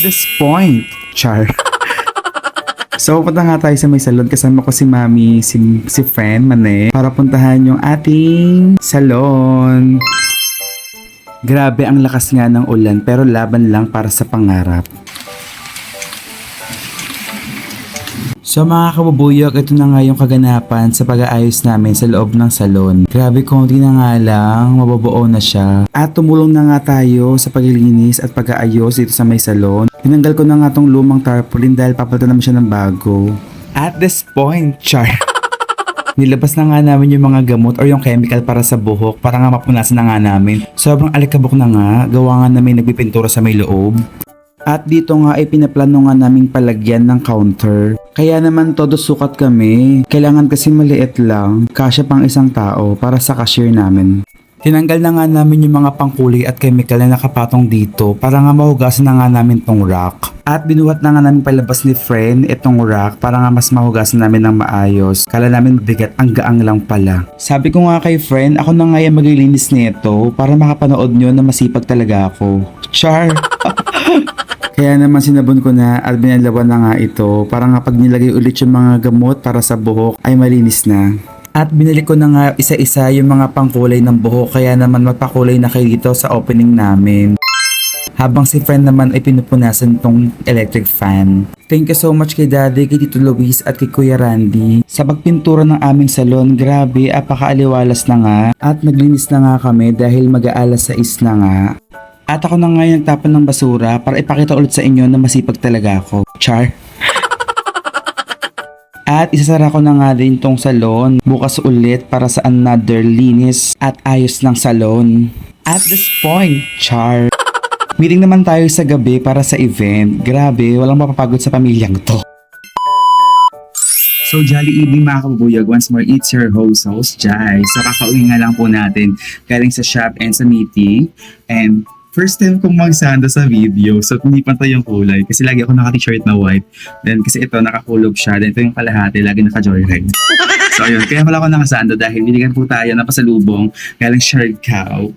this point, char. So, punta nga tayo sa may salon. Kasama ko si Mami, si friend, Mane, para puntahan yung ating salon. Grabe, ang lakas nga ng ulan, pero laban lang para sa pangarap. So mga kabubuyog, ito na nga yung kaganapan sa pag-aayos namin sa loob ng salon. Grabe, konti na nga lang, mababuo na siya. At tumulong na nga tayo sa paglilinis at pag-aayos dito sa may salon. Tinanggal ko na nga tong lumang tarpaulin dahil papalitan naman siya ng bago. At this point, char. Nilabas na nga namin yung mga gamot or yung chemical para sa buhok para nga mapunasan na nga namin. Sobrang alikabok na nga, gawa nga namin nagpipintura sa may loob. At dito nga ay pinaplano nga naming palagyan ng counter. Kaya naman todo sukat kami. Kailangan kasi maliit lang, kasya pang isang tao para sa cashier namin. Tinanggal na nga namin yung mga pangkulay at chemical na nakapatong dito para nga mahugasan na nga namin tong rack. At binuhat na nga namin palabas ni friend itong rack para nga mas mahugasan namin ng maayos. Kala namin mabigat, ang gaang lang pala. Sabi ko nga kay friend, ako na nga yung maglilinis nito para makapanood nyo na masipag talaga ako. Char! Kaya naman sinabon ko na at binalawan na nga ito para nga pag nilagay ulit yung mga gamot para sa buhok ay malinis na. At binalik ko na nga isa-isa yung mga pangkulay ng buhok kaya naman magpakulay na kayo dito sa opening namin. Habang si friend naman ay pinupunasan tong electric fan. Thank you so much kay Daddy, kay Tito Luis at kay Kuya Randy. Sa pagpintura ng aming salon, grabe, apakaaliwalas na nga. At naglinis na nga kami dahil mag-aalas 6 na nga. At ako na nga yung nagtapon ng basura para ipakita ulit sa inyo na masipag talaga ako. Char. At isasara ko na nga din tong salon bukas ulit para sa another linis at ayos ng salon. At this point, char. Meeting naman tayo sa gabi para sa event. Grabe, walang mapapagod sa pamilyang to. So, jolly evening mga kabubuyog. Once more, it's your host, Jai. So, kakauwi nga lang po natin galing sa shop and sa meeting. And first time kong magsanda sa video, so hindi pantay yung kulay. Kasi lagi ako naka-t-shirt na white. Then kasi ito, nakakulog siya. Then ito yung kalahati, lagi naka-joyride. So ayun, kaya pala ako nakasando dahil binigyan po tayo na pasalubong galing Siargao.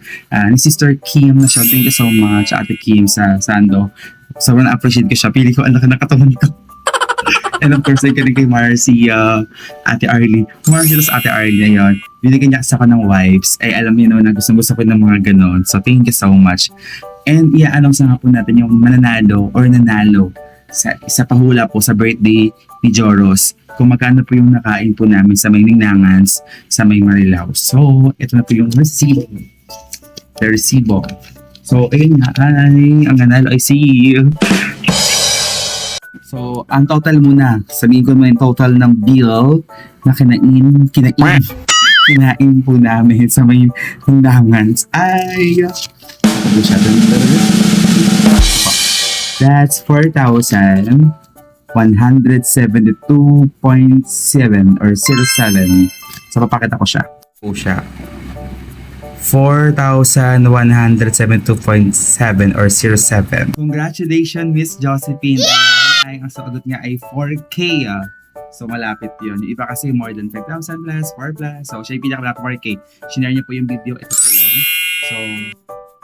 Ni Sister Kim na siya. Thank you so much, Ate Kim sa sando. Sobrang na-appreciate ko siya. Pili ko, ang laki ng katawan ko. And of course, like kay Marcia, Ate Arlene. Marcia tas Ate Arlene na yun. Binigyan niya kasi ako ng wipes. Ay alam niyo na gusto ko ng mga ganon. So thank you so much. And i-announce nga po natin yung mananalo or nanalo sa isa pahula po sa birthday ni Joros. Kung magkano po yung nakain po namin sa may Ninangans, sa may Marilao. So, ito na po yung resibo. The resibo. So, ayun nga ay, ang nanalo ay si... So, ang total muna, sabihin ko mo yung total ng bill na kinain po namin sa may Ninangans ay... That's 4,172.7 or 07. So, papakita ko siya. Po siya. 4,172.7 or 07. Congratulations, Miss Josephine. Ay, ang sagot niya ay 4K. So, malapit yun. Yung iba kasi more than 5,000 plus, 4 plus. So, siya yung pinakamalapit 4K. Sinare niya po yung video. Ito po yun. So,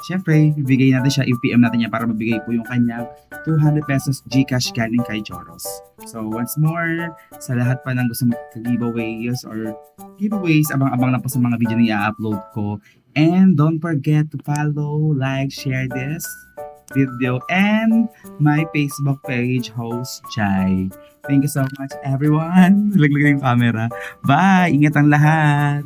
syempre, ibigay natin siya, i-PM natin niya para mabigay po yung kanyang 200 pesos Gcash galing kay Joros. So, once more, sa lahat pa ng gusto mag-giveaways or giveaways, abang-abang na po sa mga video na i-upload ko. And don't forget to follow, like, share this video and my Facebook page, Host Jai. Thank you so much, everyone. Laglag yung camera. Bye! Ingat ang lahat!